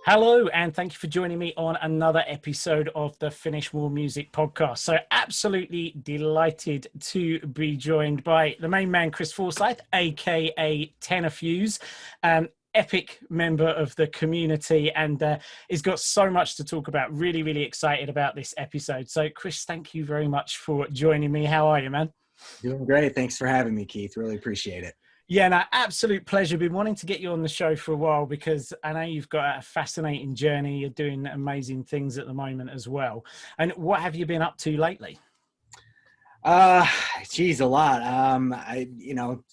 Hello, and thank you for joining me on another episode of the Finish More Music podcast. So, absolutely delighted to be joined by the main man, Chris Forsyth, aka Tenerfuse, epic member of the community, and he's got so much to talk about. Really, really excited about this episode. So, Chris, thank you very much for joining me. How are you, man? Doing great. Thanks for having me, Keith. Really appreciate it. Yeah, no, absolute pleasure. Been wanting to get you on the show for a while because I know you've got a fascinating journey. You're doing amazing things at the moment as well. And what have you been up to lately? Geez, a lot.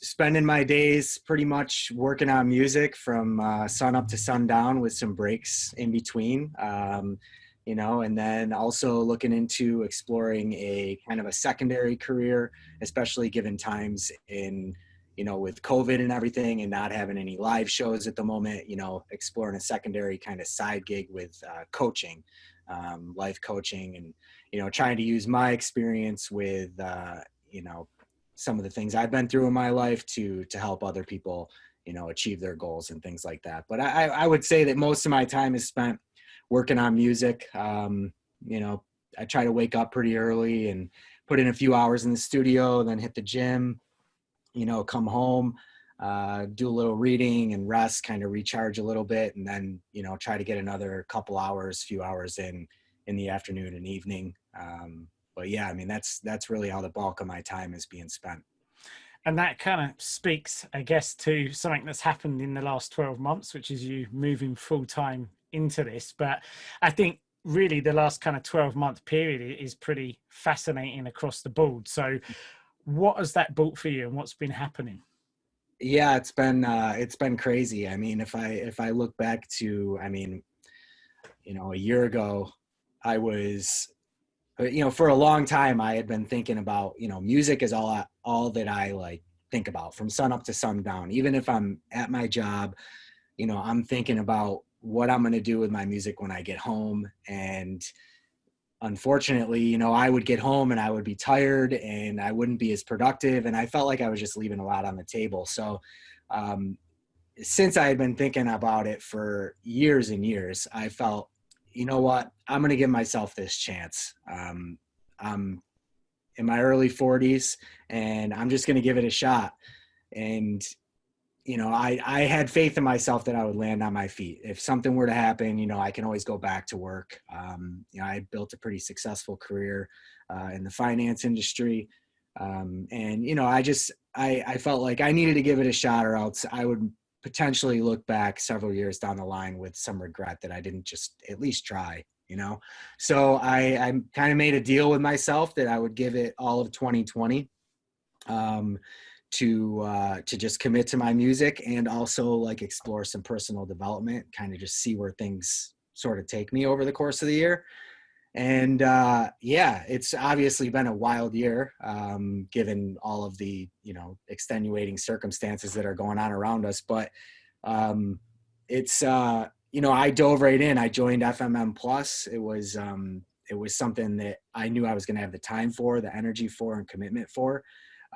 Spending my days pretty much working on music from sun up to sundown with some breaks in between. And then also looking into exploring a kind of a secondary career, especially given times with COVID and everything and not having any live shows at the moment, exploring a secondary kind of side gig with coaching, life coaching, and, trying to use my experience with, some of the things I've been through in my life to help other people, achieve their goals and things like that. But I would say that most of my time is spent working on music. I try to wake up pretty early and put in a few hours in the studio, then hit the gym, come home, do a little reading and rest, kind of recharge a little bit, and then, try to get another few hours in the afternoon and evening. But yeah, I mean, that's really how the bulk of my time is being spent. And that kind of speaks, I guess, to something that's happened in the last 12 months, which is you moving full time into this. But I think really the last kind of 12-month period is pretty fascinating across the board. So what has that brought for you and what's been happening? Yeah, it's been crazy. I mean, if I look back to, a year ago, I was, for a long time I had been thinking about, music is all that I like think about from sun up to sundown. Even if I'm at my job, I'm thinking about what I'm going to do with my music when I get home. And unfortunately, I would get home and I would be tired and I wouldn't be as productive. And I felt like I was just leaving a lot on the table. So since I had been thinking about it for years and years, I felt, you know what, I'm going to give myself this chance. I'm in my early 40s and I'm just going to give it a shot. And I had faith in myself that I would land on my feet. If something were to happen, I can always go back to work. I had built a pretty successful career in the finance industry. I felt like I needed to give it a shot or else I would potentially look back several years down the line with some regret that I didn't just at least try, So I kind of made a deal with myself that I would give it all of 2020. To just commit to my music and also like explore some personal development, kind of just see where things sort of take me over the course of the year. And it's obviously been a wild year, given all of the, extenuating circumstances that are going on around us. But I dove right in. I joined FMM Plus. It was something that I knew I was going to have the time for, the energy for, and commitment for.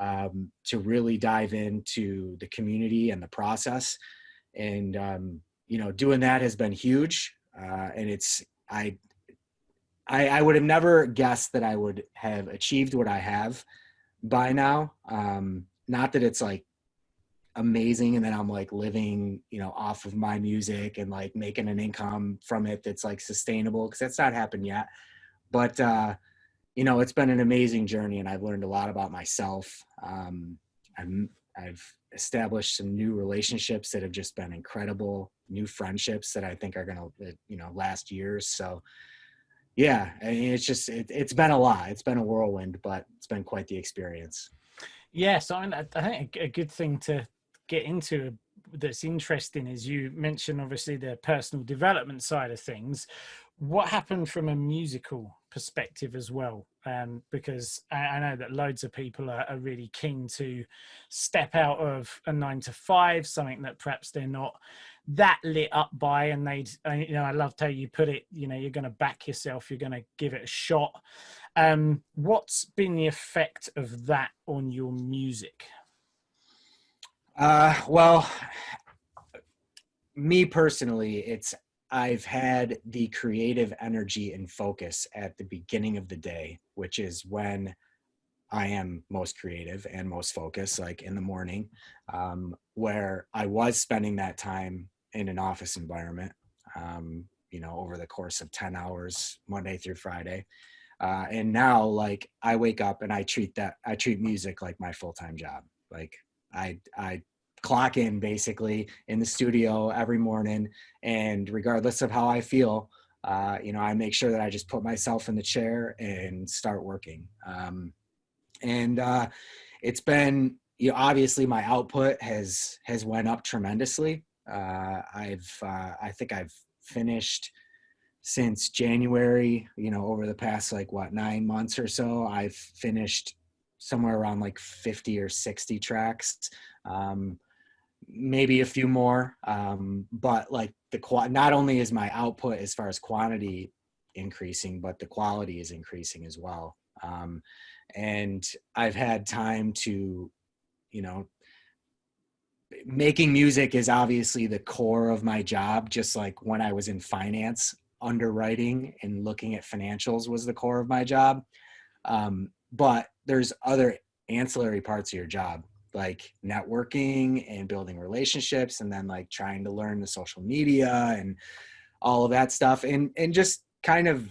To really dive into the community and the process. And, doing that has been huge. And I would have never guessed that I would have achieved what I have by now. Not that it's like amazing and then I'm like living, off of my music and like making an income from it that's like sustainable, because that's not happened yet. But, it's been an amazing journey and I've learned a lot about myself. I've established some new relationships that have just been incredible, new friendships that I think are going to, last years. So yeah, I mean, it's been a lot. It's been a whirlwind, but it's been quite the experience. Yeah, so I think a good thing to get into that's interesting is you mentioned obviously the personal development side of things. What happened from a musical perspective as well? Because I know that loads of people are really keen to step out of a 9 to 5, something that perhaps they're not that lit up by, and I loved how you put it, you're going to back yourself, you're going to give it a shot. What's been the effect of that on your music? Well, me personally, I've had the creative energy and focus at the beginning of the day, which is when I am most creative and most focused, like in the morning, where I was spending that time in an office environment, over the course of 10 hours, Monday through Friday. And now, like, I wake up and I treat music like my full-time job. Like I clock in basically in the studio every morning, and regardless of how I feel, I make sure that I just put myself in the chair and start working. And it's been, obviously my output has went up tremendously. I think I've finished since January, over the past 9 months or so, I've finished somewhere around like 50 or 60 tracks, maybe a few more. But like not only is my output as far as quantity increasing, but the quality is increasing as well. And I've had time to, making music is obviously the core of my job. Just like when I was in finance, underwriting and looking at financials was the core of my job. But there's other ancillary parts of your job, like networking and building relationships, and then like trying to learn the social media and all of that stuff, and just kind of,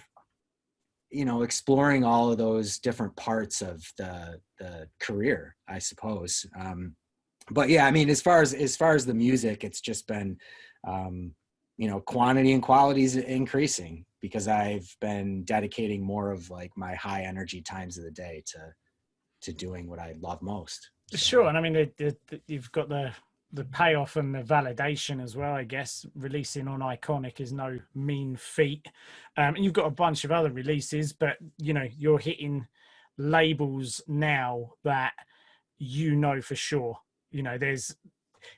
exploring all of those different parts of the career, I suppose. But yeah, I mean, as far as the music, it's just been, quantity and quality is increasing because I've been dedicating more of like my high energy times of the day to doing what I love most. So. Sure. And I mean, you've got the payoff and the validation as well, I guess. Releasing on Iconic is no mean feat. And you've got a bunch of other releases, but you're hitting labels now that for sure,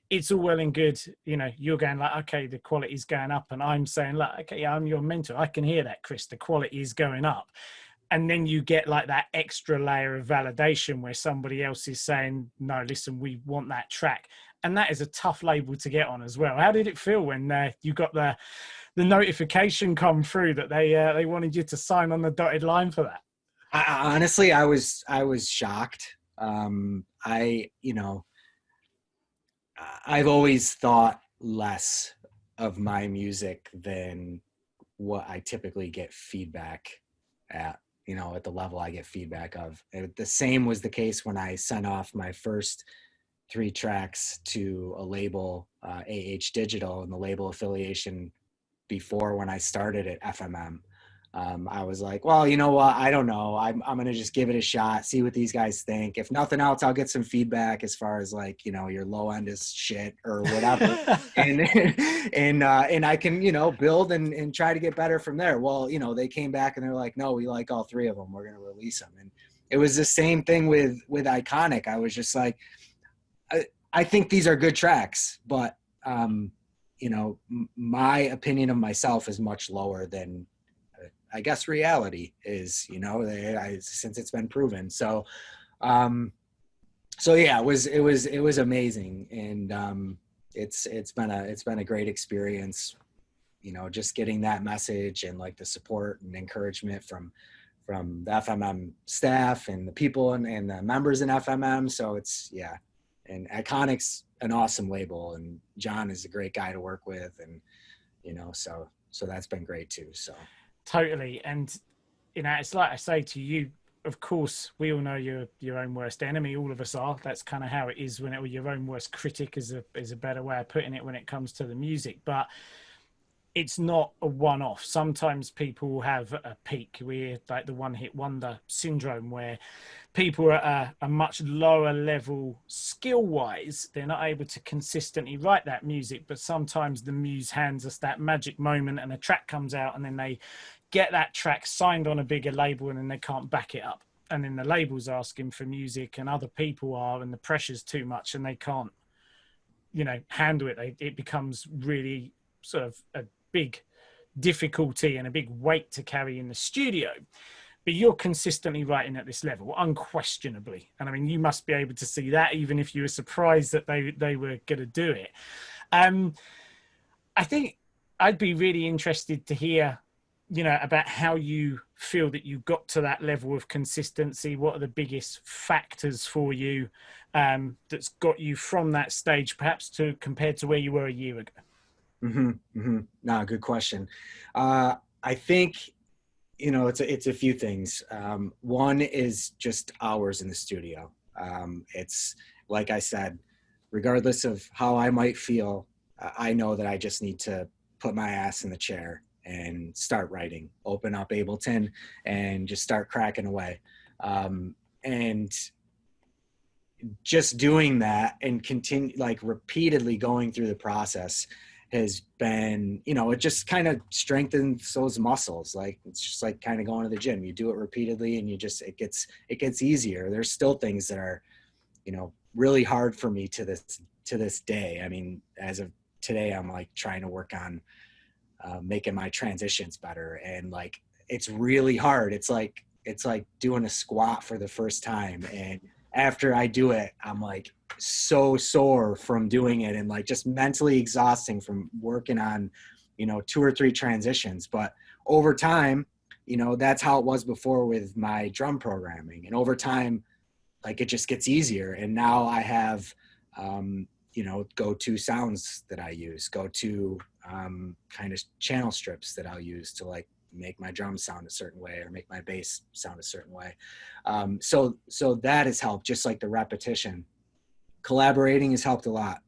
it's all well and good, you're going like, okay, the quality's going up, and I'm saying like, okay, I'm your mentor, I can hear that, Chris, the quality is going up. And then you get like that extra layer of validation where somebody else is saying, no, listen, we want that track. And that is a tough label to get on as well. How did it feel when you got the notification come through that they wanted you to sign on the dotted line for that? Honestly, I was shocked. I've always thought less of my music than what I typically get feedback at, at the level I get feedback of. The same was the case when I sent off my first 3 tracks to a label, Digital, and the label affiliation before when I started at FMM. I was like, well, you know what? I don't know. I'm going to just give it a shot, see what these guys think. If nothing else, I'll get some feedback as far as like, your low end is shit or whatever. and I can, build and try to get better from there. Well, they came back and they're like, no, we like all 3 of them. We're going to release them. And it was the same thing with Iconic. I was just like, I think these are good tracks, but, my opinion of myself is much lower than, I guess, reality is, since it's been proven. So yeah, it was amazing. And it's been a great experience, just getting that message and like the support and encouragement from the FMM staff and the people and the members in FMM. So it's, yeah. And Iconic's an awesome label, and John is a great guy to work with. And, so that's been great too. So. Totally. And, it's like I say to you, of course, we all know you're your own worst enemy. All of us are. That's kind of how it is when your own worst critic is a better way of putting it when it comes to the music. But it's not a one-off. Sometimes people have a peak. We're like the one-hit wonder syndrome, where people are at a much lower level skill-wise. They're not able to consistently write that music, but sometimes the muse hands us that magic moment and a track comes out, and then they get that track signed on a bigger label, and then they can't back it up. And then the label's asking for music, and other people are, and the pressure's too much, and they can't, handle it. It becomes really sort of a big difficulty and a big weight to carry in the studio. But you're consistently writing at this level, unquestionably. And I mean, you must be able to see that, even if you were surprised that they were going to do it. I think I'd be really interested to hear, about how you feel that you got to that level of consistency. What are the biggest factors for you that's got you from that stage, perhaps to compared to where you were a year ago? No, good question. I think, it's a few things. One is just hours in the studio. It's like I said, regardless of how I might feel, I know that I just need to put my ass in the chair and start writing, open up Ableton and just start cracking away. And just doing that and continue, like, repeatedly going through the process has been, it just kind of strengthens those muscles. Like, it's just like kind of going to the gym. You do it repeatedly and it gets easier. There's still things that are, really hard for me to this day. I mean, as of today, I'm like trying to work on making my transitions better. And like, it's really hard. It's like doing a squat for the first time. And after I do it, I'm like so sore from doing it and like just mentally exhausting from working on, 2 or 3 transitions. But over time, that's how it was before with my drum programming. And over time, like, it just gets easier. And now I have, go-to sounds that I use, go-to kind of channel strips that I'll use to like make my drums sound a certain way or make my bass sound a certain way. So that has helped, just like the repetition. Collaborating has helped a lot.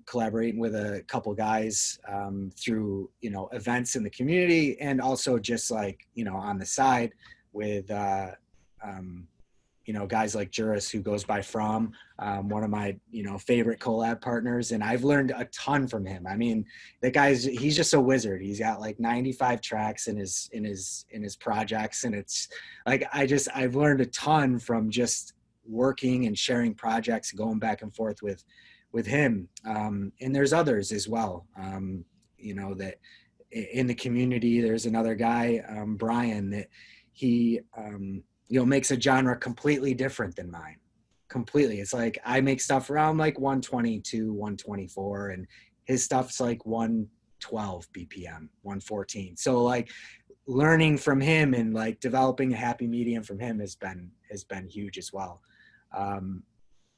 Collaborating with a couple guys through, events in the community, and also just like, on the side with, guys like Juris, who goes by From, one of my, favorite collab partners. And I've learned a ton from him. I mean, he's just a wizard. He's got like 95 tracks in his projects. And it's like, I've learned a ton from just working and sharing projects, going back and forth with him. And there's others as well. That in the community, there's another guy, Brian, that he, makes a genre completely different than mine. Completely. It's like I make stuff around like 122, 124, and his stuff's like 112 BPM, 114. So like learning from him and like developing a happy medium from him has been huge as well.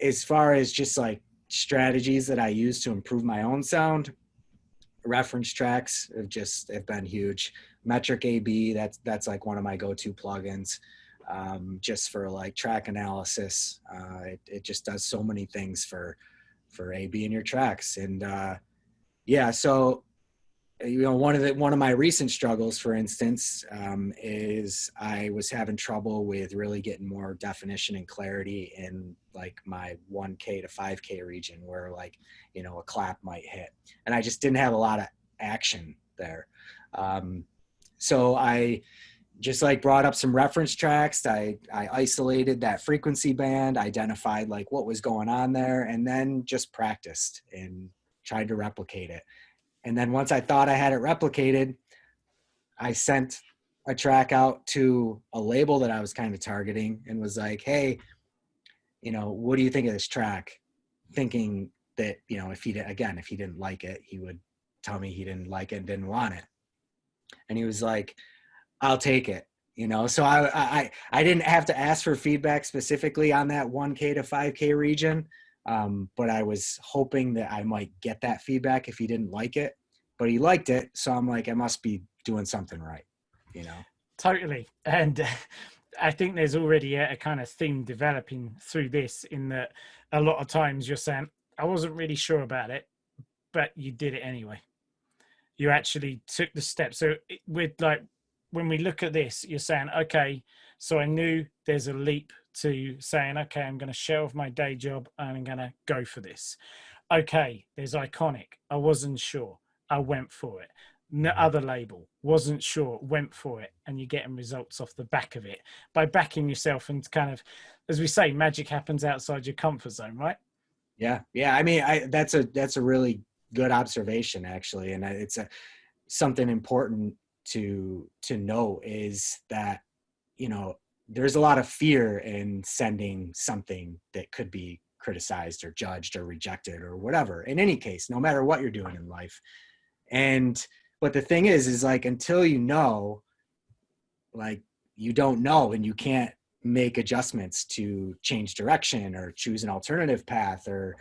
As far as just like strategies that I use to improve my own sound, reference tracks have been huge. Metric AB, that's like one of my go-to plugins. Just for like track analysis. It just does so many things for AB in your tracks. And so one of my recent struggles, for instance, is I was having trouble with really getting more definition and clarity in like my 1K to 5K region, where like, a clap might hit, and I just didn't have a lot of action there. So I just like brought up some reference tracks. I isolated that frequency band, identified like what was going on there, and then just practiced and tried to replicate it. And then once I thought I had it replicated, I sent a track out to a label that I was kind of targeting and was like, hey, what do you think of this track? Thinking that, if he didn't like it, he would tell me he didn't like it and didn't want it. And he was like, I'll take it, So I didn't have to ask for feedback specifically on that 1K to 5K region, but I was hoping that I might get that feedback if he didn't like it. But he liked it, so I'm like, I must be doing something right, Totally. And I think there's already a kind of theme developing through this, in that a lot of times you're saying, I wasn't really sure about it, but you did it anyway. You actually took the step. So with like, when we look at this, you're saying, okay, so I knew there's a leap to saying, okay, I'm going to shelve my day job and I'm going to go for this. Okay, there's Iconic. I wasn't sure. I went for it. No other label, wasn't sure, went for it. And you're getting results off the back of it by backing yourself, and kind of, as we say, magic happens outside your comfort zone, right? Yeah. I mean, that's a really good observation, actually. And it's something important to know, is that, there's a lot of fear in sending something that could be criticized or judged or rejected or whatever. In any case, no matter what you're doing in life. But the thing is like, until you know, like, you don't know, and you can't make adjustments to change direction or choose an alternative path, or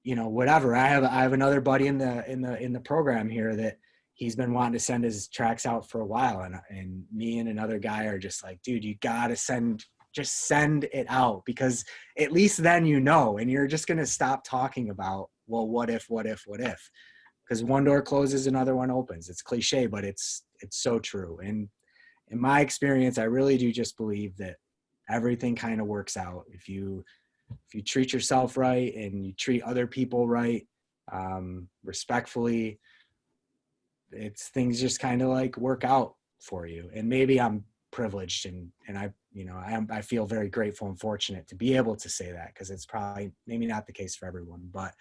whatever. I have another buddy in the program here that he's been wanting to send his tracks out for a while, and me and another guy are just like, dude, you gotta send it out, because at least then and you're just gonna stop talking about, well, what if, because one door closes, another one opens. It's cliche, but it's so true. And in my experience, I really do just believe that everything kind of works out if you treat yourself right and you treat other people right, respectfully. Things just kind of like work out for you. And maybe I'm privileged, and I feel very grateful and fortunate to be able to say that, because it's probably maybe not the case for everyone, but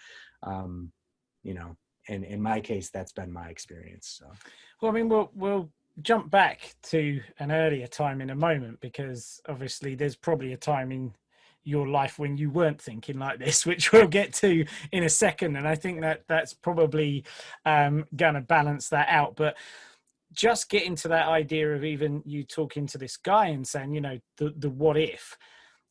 and in my case, that's been my experience. So, well, I mean, we'll jump back to an earlier time in a moment, because obviously there's probably a time in your life when you weren't thinking like this, which we'll get to in a second. And I think that's probably going to balance that out. But just getting to that idea of even you talking to this guy and saying, the what if,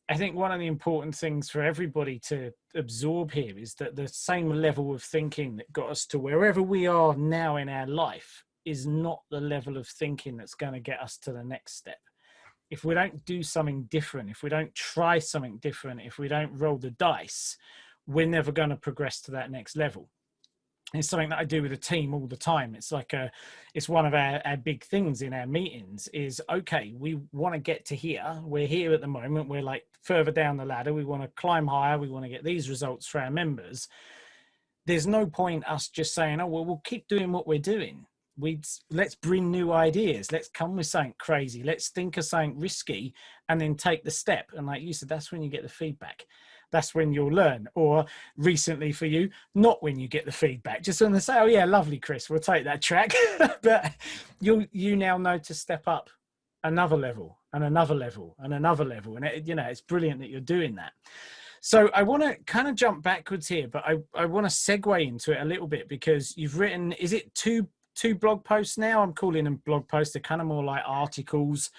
I think one of the important things for everybody to absorb here is that the same level of thinking that got us to wherever we are now in our life is not the level of thinking that's going to get us to the next step. If we don't do something different, if we don't try something different, if we don't roll the dice, we're never going to progress to that next level. It's something that I do with a team all the time. It's like it's one of our big things in our meetings is, okay, we want to get to here. We're here at the moment. We're like further down the ladder. We want to climb higher. We want to get these results for our members. There's no point us just saying, oh, well, we'll keep doing what we're doing. Let's bring new ideas. Let's come with something crazy. Let's think of something risky and then take the step. And like you said, that's when you get the feedback. That's when you'll learn. Or recently for you, not when you get the feedback. Just when they say, oh yeah, lovely, Chris, we'll take that track. But you now know to step up another level and another level and another level. And it's brilliant that you're doing that. So I want to kind of jump backwards here, but I want to segue into it a little bit, because you've written, is it two blog posts now? I'm calling them blog posts. They're kind of more like articles.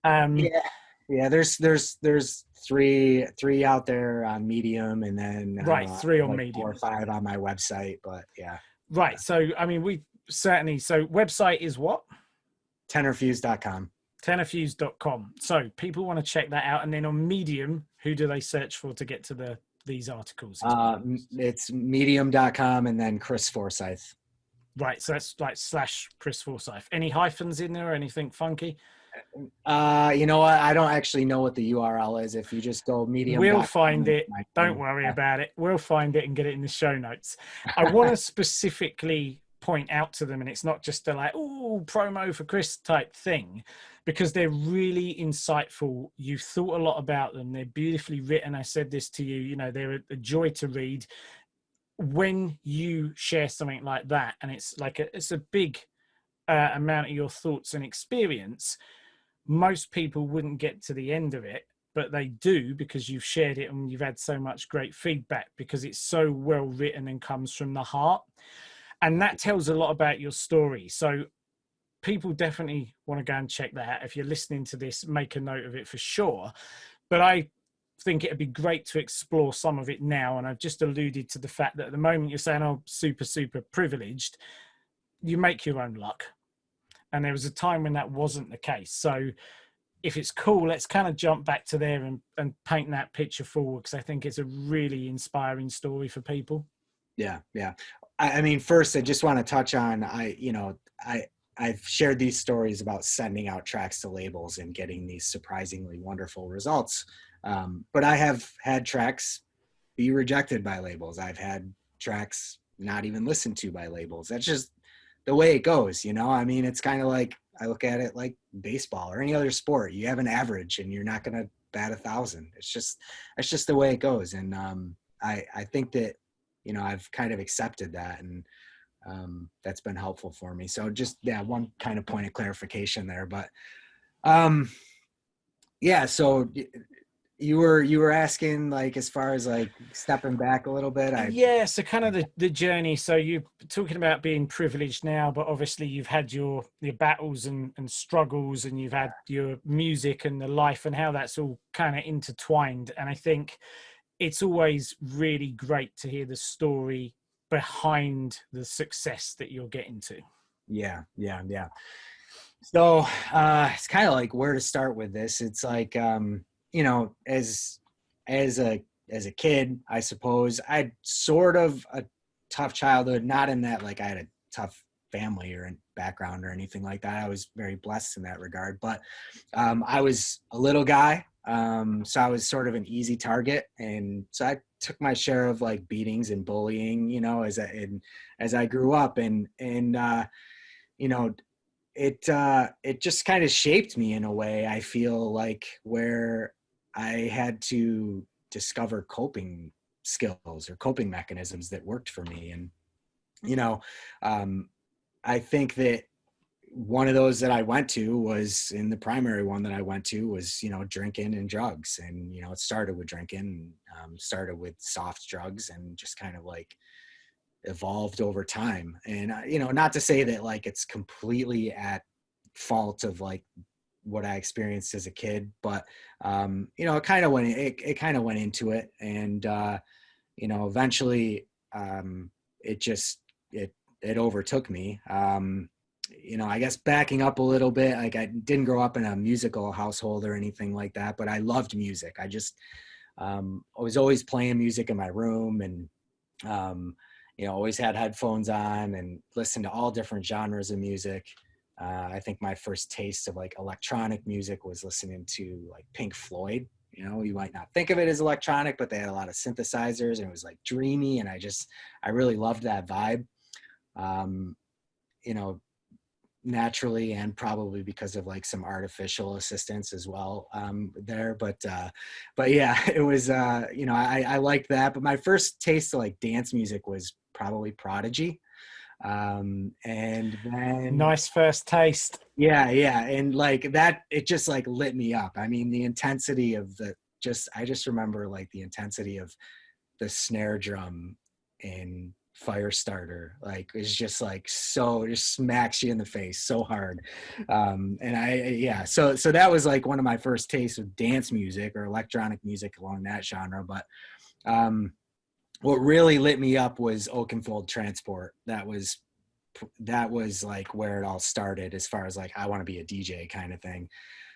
Yeah. There's three out there on Medium, and then right, 3 on like Medium, 4 or 5 on my website. But yeah, right. So I mean, so website is what? Tenerfuse.com. Tenerfuse.com. So people want to check that out, and then on Medium, who do they search for to get to these articles? It's medium.com and then Chris Forsyth. Right, so that's like / Chris Forsyth. Any hyphens in there or anything funky? You know what? I don't actually know what the URL is. If you just go Medium, we'll find it. Don't worry about it. We'll find it and get it in the show notes. I want to specifically point out to them, and it's not just a like, oh, promo for Chris type thing, because they're really insightful. You've thought a lot about them. They're beautifully written. I said this to you, they're a joy to read. When you share something like that, and it's like it's a big amount of your thoughts and experience, most people wouldn't get to the end of it, but they do, because you've shared it and you've had so much great feedback, because it's so well written and comes from the heart. And that tells a lot about your story. So people definitely want to go and check that out. If you're listening to this, make a note of it for sure. But I think it'd be great to explore some of it now. And I've just alluded to the fact that at the moment you're saying, oh, super, super privileged. You make your own luck. And there was a time when that wasn't the case. So if it's cool, let's kind of jump back to there and paint that picture forward, because I think it's a really inspiring story for people. Yeah. I mean, first, I just want to touch on, I've shared these stories about sending out tracks to labels and getting these surprisingly wonderful results. But I have had tracks be rejected by labels. I've had tracks not even listened to by labels. That's just the way it goes, I mean, it's kind of like, I look at it like baseball or any other sport. You have an average and you're not going to bat 1,000. It's just the way it goes. And I think that, I've kind of accepted that, and that's been helpful for me. So just, one kind of point of clarification there, but so you were asking, like, as far as like stepping back a little bit. Yeah, so kind of the journey. So you're talking about being privileged now, but obviously you've had your battles and struggles, and you've had your music and the life and how that's all kind of intertwined. And I think it's always really great to hear the story behind the success that you're getting to. Yeah, yeah, yeah. So it's kind of like where to start with this. It's like you know, as a kid, I suppose I had sort of a tough childhood, not in that like I had a tough family or background or anything like that. I was very blessed in that regard, but I was a little guy, so I was sort of an easy target, and so I took my share of like beatings and bullying, you know, as I grew up, and you know, it just kind of shaped me in a way, I feel like, where I had to discover coping skills or coping mechanisms that worked for me. And you know, um, I think that one of those that I went to was, in the primary one that I went to was, you know, drinking and drugs. And you know, it started with drinking, started with soft drugs, and just kind of like evolved over time. And you know, not to say that like it's completely at fault of like what I experienced as a kid, but you know, it kind of went into it. And you know, eventually it just it overtook me. You know, I guess backing up a little bit, like I didn't grow up in a musical household or anything like that, but I loved music. I was always playing music in my room, and you know, always had headphones on and listened to all different genres of music. I think my first taste of like electronic music was listening to like Pink Floyd. You know, you might not think of it as electronic, but they had a lot of synthesizers, and it was like dreamy. And I really loved that vibe. You know, naturally, and probably because of like some artificial assistance as well there. But yeah, it was, you know, I liked that. But my first taste of like dance music was probably Prodigy. And then Nice first taste. yeah, and like that, it just like lit me up. I mean, the intensity of I just remember like the intensity of the snare drum in Firestarter, like it's just like, so it just smacks you in the face so hard. And yeah, so that was like one of my first tastes of dance music or electronic music along that genre. But what really lit me up was Oakenfold Transport. That was like where it all started, as far as like, I want to be a DJ kind of thing.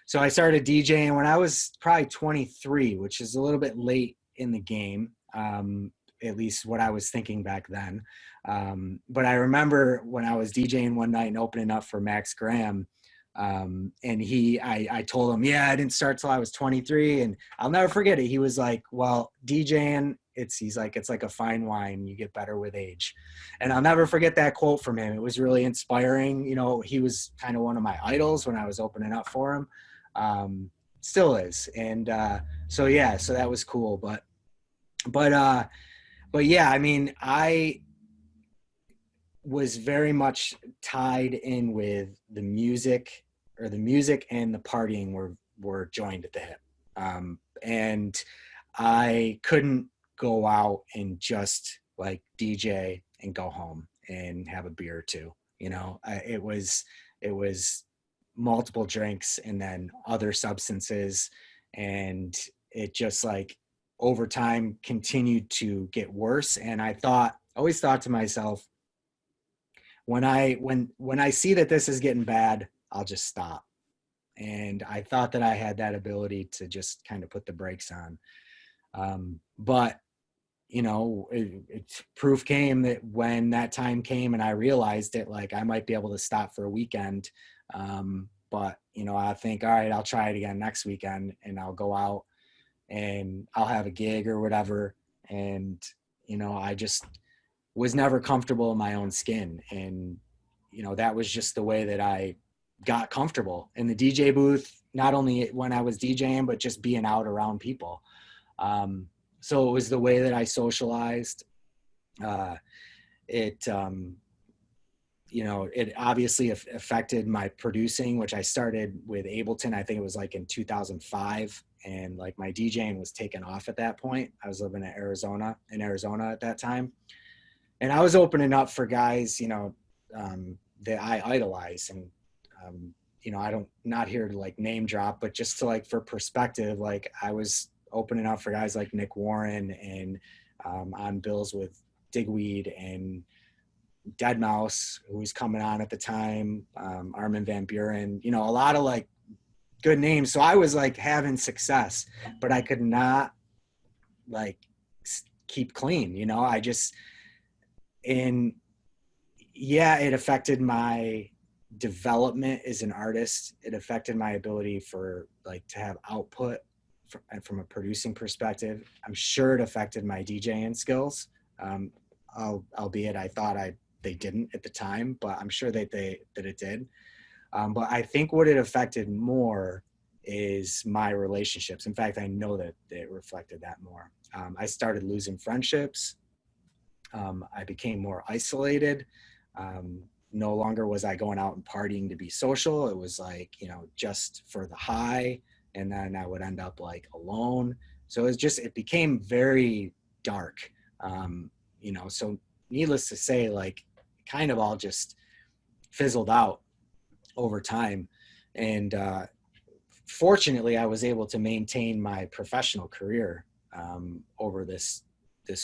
So I started DJing when I was probably 23, which is a little bit late in the game, at least what I was thinking back then. But I remember when I was DJing one night and opening up for Max Graham, and I told him, yeah, I didn't start till I was 23. And I'll never forget it. He was like, well, DJing, he's like, it's like a fine wine, you get better with age. And I'll never forget that quote from him. It was really inspiring. You know, he was kind of one of my idols when I was opening up for him. Still is. And so yeah, so that was cool. But yeah, I mean, I was very much tied in with the music, or the music and the partying were joined at the hip. And I couldn't go out and just like DJ and go home and have a beer or two. You know, it was multiple drinks and then other substances, and it just like over time continued to get worse. And I always thought to myself, when I see that this is getting bad, I'll just stop. And I thought that I had that ability to just kind of put the brakes on. But you know, proof came that when that time came and I realized it, like I might be able to stop for a weekend. But you know, I think, all right, I'll try it again next weekend, and I'll go out and I'll have a gig or whatever. And, you know, I just was never comfortable in my own skin. And, you know, that was just the way that I got comfortable in the DJ booth, not only when I was DJing, but just being out around people. So it was the way that I socialized. It, you know, it obviously affected my producing, which I started with Ableton. I think it was like in 2005. and like my DJing was taken off at that point. I was living in Arizona at that time. And I was opening up for guys, you know, that I idolize. And, you know, not here to like name drop, but just to like, for perspective, like I was opening up for guys like Nick Warren and on bills with Digweed and Deadmau5, who was coming on at the time, Armin van Buren, you know, a lot of like good names. So I was like having success, but I could not like keep clean, you know. I just, and yeah, it affected my development as an artist. It affected my ability for like to have output from a producing perspective. I'm sure it affected my DJing skills. Albeit I thought they didn't at the time, but I'm sure that it did. But I think what it affected more is my relationships. In fact, I know that it reflected that more. I started losing friendships. I became more isolated. No longer was I going out and partying to be social. It was like, you know, just for the high. And then I would end up like alone. So it became very dark. You know, so needless to say, like kind of all just fizzled out over time. And fortunately, I was able to maintain my professional career over this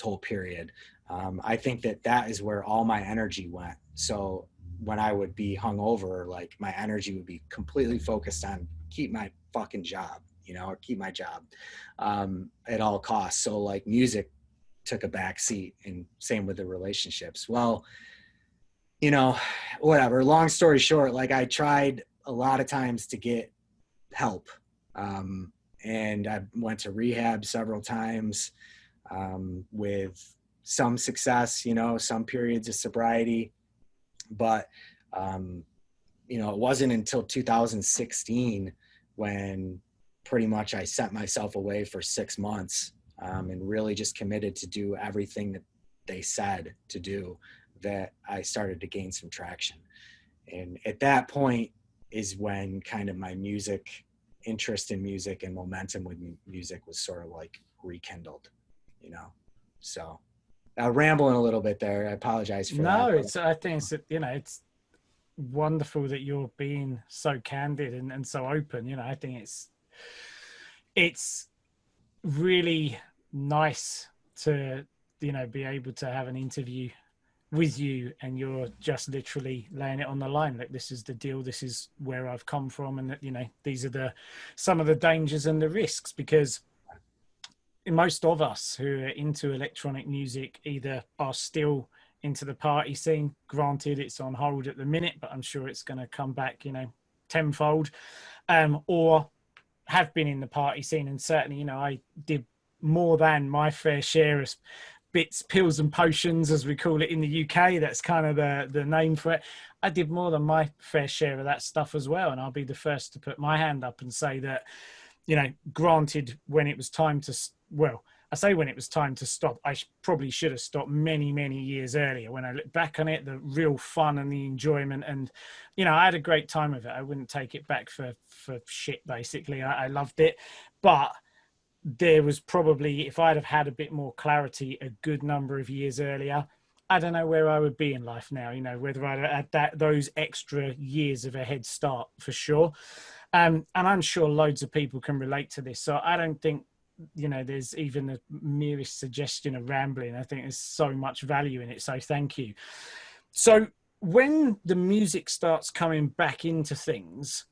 whole period. I think that is where all my energy went. So when I would be hungover, like my energy would be completely focused on keep my fucking job, you know, or keep my job at all costs. So like music took a back seat, and same with the relationships. Well, you know, whatever, long story short, like I tried a lot of times to get help. And I went to rehab several times with some success, you know, some periods of sobriety. But, you know, it wasn't until 2016 when pretty much I sent myself away for 6 months and really just committed to do everything that they said to do, that I started to gain some traction. And at that point is when kind of my interest in music and momentum with music was sort of like rekindled, you know. So rambling a little bit there. I apologize for that. No, I think it's, you know, it's wonderful that you're being so candid and so open. You know, I think it's really nice to, you know, be able to have an interview with you and you're just literally laying it on the line. Like, this is the deal, this is where I've come from, and that, you know, these are some of the dangers and the risks, because most of us who are into electronic music either are still into the party scene. Granted, it's on hold at the minute, but I'm sure it's going to come back, you know, tenfold, or have been in the party scene. And certainly, you know, I did more than my fair share of bits, pills and potions, as we call it in the UK. That's kind of the name for it. I did more than my fair share of that stuff as well. And I'll be the first to put my hand up and say that, you know, granted, when it was time to, well, I say when it was time to stop, I probably should have stopped many, many years earlier. When I look back on it, the real fun and the enjoyment, and, you know, I had a great time with it. I wouldn't take it back for shit, basically. I loved it. But there was probably, if I'd have had a bit more clarity a good number of years earlier, I don't know where I would be in life now, you know, whether I'd had those extra years of a head start, for sure. And I'm sure loads of people can relate to this. So I don't think, you know, there's even the merest suggestion of rambling. I think there's so much value in it. So thank you. So when the music starts coming back into things,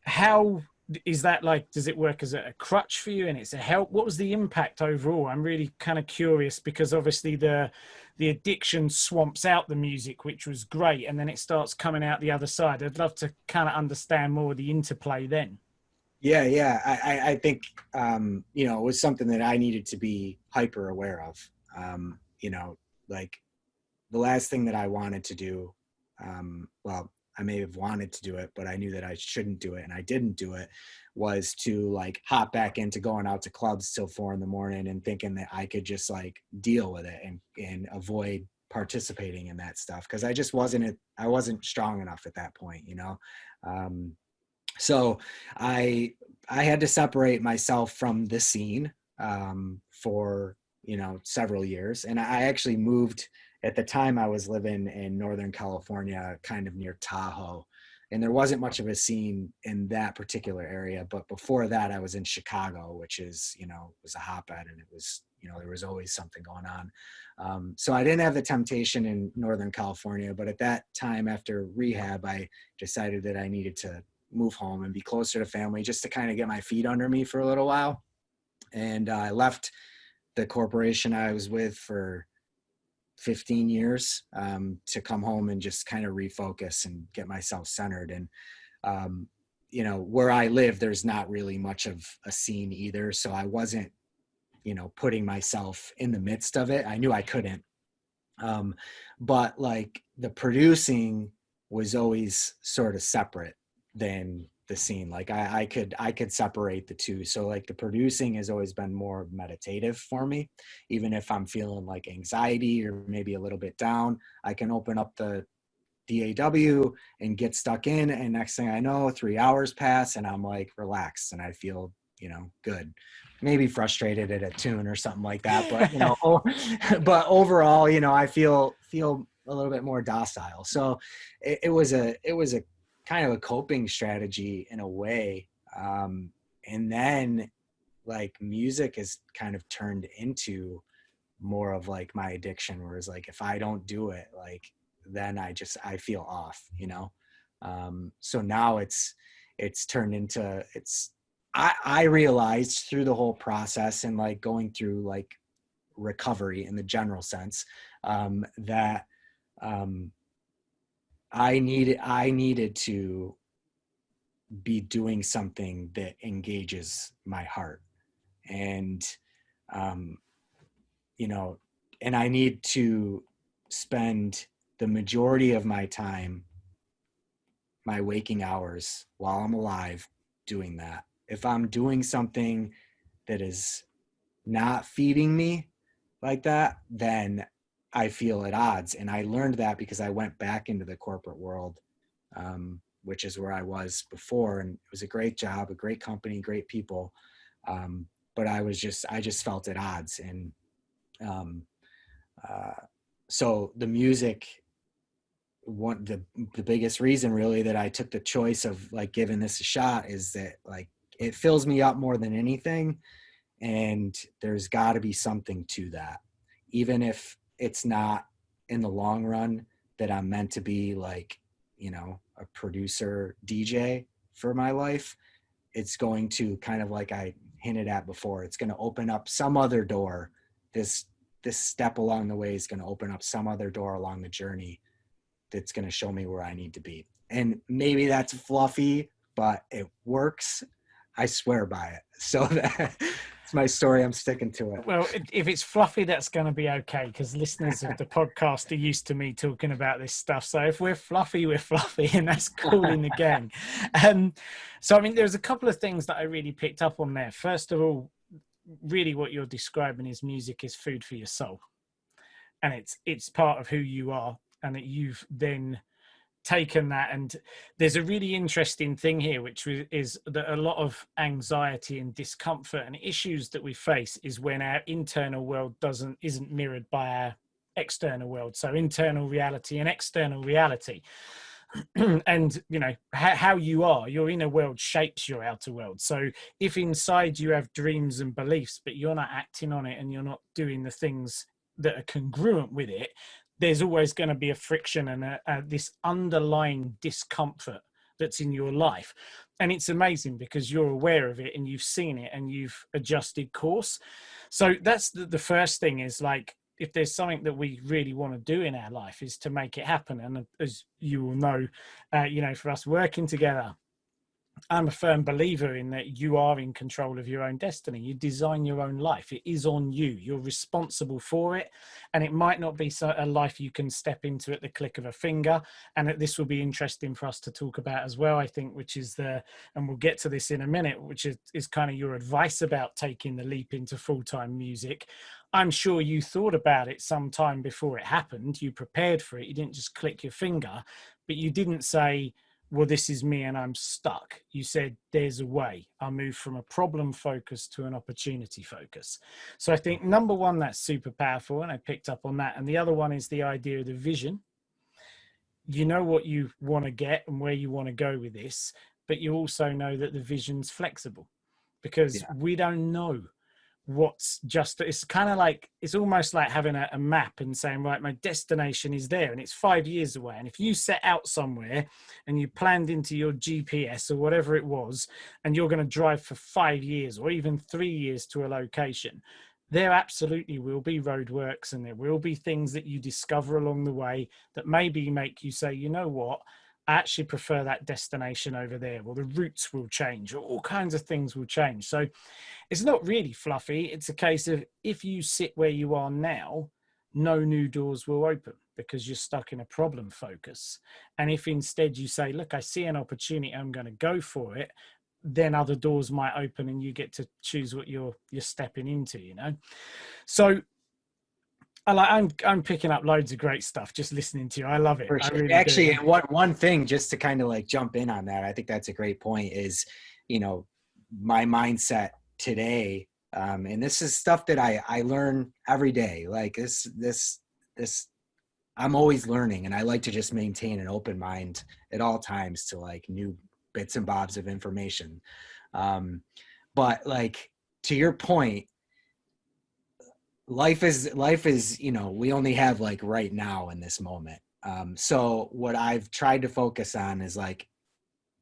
how is that, like, does it work as a crutch for you and it's a help? What was the impact overall? I'm really kind of curious, because obviously the addiction swamps out the music, which was great, and then it starts coming out the other side. I'd love to kind of understand more of the interplay then. Yeah. I think, you know, it was something that I needed to be hyper aware of. You know, like the last thing that I wanted to do, well, I may have wanted to do it, but I knew that I shouldn't do it, and I didn't do it, was to like hop back into going out to clubs till 4 a.m. and thinking that I could just like deal with it and avoid participating in that stuff. Cause I just wasn't strong enough at that point, you know? So I I had to separate myself from the scene for, several years. And I actually moved at the time. I was living in Northern California, kind of near Tahoe. And there wasn't much of a scene in that particular area. But before that, I was in Chicago, which is, was a hotbed, and it was, there was always something going on. So I didn't have the temptation in Northern California. But at that time, after rehab, I decided that I needed to move home and be closer to family, just to kind of get my feet under me for a little while. And I left the corporation I was with for 15 years to come home and just kind of refocus and get myself centered. And, where I live, there's not really much of a scene either. So I wasn't, putting myself in the midst of it. I knew I couldn't. But like the producing was always sort of separate than the scene. Like I could separate the two. So like the producing has always been more meditative for me. Even if I'm feeling like anxiety or maybe a little bit down, I can open up the DAW and get stuck in. And next thing I know, 3 hours pass and I'm like relaxed and I feel, good. Maybe frustrated at a tune or something like that. But, but overall, I feel a little bit more docile. So it was a kind of a coping strategy in a way. And then like music has kind of turned into more of like my addiction, whereas like, if I don't do it, like, then I feel off, So now it's turned into, I realized through the whole process and like going through like recovery in the general sense, that, I needed to be doing something that engages my heart, and, and I need to spend the majority of my time, my waking hours while I'm alive, doing that. If I'm doing something that is not feeding me like that, then I feel at odds. And I learned that because I went back into the corporate world, which is where I was before. And it was a great job, a great company, great people. But I just felt at odds. And so the music, the biggest reason really that I took the choice of like giving this a shot is that like it fills me up more than anything. And there's got to be something to that, even if it's not in the long run that I'm meant to be like, a producer DJ for my life. It's going to kind of, like I hinted at before, it's going to open up some other door. This step along the way is going to open up some other door along the journey that's going to show me where I need to be. And maybe that's fluffy, but it works. I swear by it. So that's my story. I'm sticking to it. Well, if it's fluffy, that's going to be okay, because listeners of the podcast are used to me talking about this stuff. So if we're fluffy, and that's cool in the gang. So, I mean, there's a couple of things that I really picked up on there. First of all, really what you're describing is music is food for your soul. And it's part of who you are, and that you've then taken that. And there's a really interesting thing here, which is that a lot of anxiety and discomfort and issues that we face is when our internal world isn't mirrored by our external world. So internal reality and external reality. And how you are, your inner world shapes your outer world. So if inside you have dreams and beliefs, but you're not acting on it and you're not doing the things that are congruent with it, there's always going to be a friction and this underlying discomfort that's in your life. And it's amazing because you're aware of it and you've seen it and you've adjusted course. So that's the first thing, is like, if there's something that we really want to do in our life, is to make it happen. And as you will know, for us working together, I'm a firm believer in that you are in control of your own destiny. You design your own life. It is on you. You're responsible for it. And it might not be a life you can step into at the click of a finger. And that this will be interesting for us to talk about as well, I think, which is and we'll get to this in a minute, which is kind of your advice about taking the leap into full-time music. I'm sure you thought about it sometime before it happened. You prepared for it. You didn't just click your finger, but you didn't say, well, this is me and I'm stuck. You said there's a way. I move from a problem focus to an opportunity focus. So I think number one, that's super powerful, and I picked up on that. And the other one is the idea of the vision. You know what you want to get and where you want to go with this, but you also know that the vision's flexible, because we don't know what's just, it's kind of like, it's almost like having a map and saying, right, my destination is there and it's 5 years away. And if you set out somewhere and you planned into your GPS or whatever it was, and you're going to drive for 5 years or even 3 years to a location, there absolutely will be roadworks and there will be things that you discover along the way that maybe make you say, you know what, I actually prefer that destination over there, or the routes will change, or all kinds of things will change. So it's not really fluffy. It's a case of, if you sit where you are now, no new doors will open because you're stuck in a problem focus. And if instead you say, look, I see an opportunity, I'm going to go for it, then other doors might open and you get to choose what you're stepping into, you know? So I'm picking up loads of great stuff just listening to you. I love it. For I sure. really Actually, do. one thing just to kind of like jump in on that, I think that's a great point, is, you know, my mindset today. And this is stuff that I learn every day. Like this, I'm always learning, and I like to just maintain an open mind at all times to like new bits and bobs of information. But like, to your point, life is, you know, we only have like right now in this moment. So what I've tried to focus on is like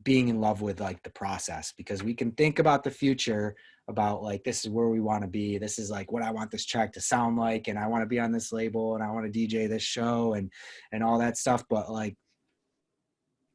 being in love with like the process, because we can think about the future, about like, this is where we want to be. This is like what I want this track to sound like. And I want to be on this label, and I want to DJ this show and all that stuff. But like,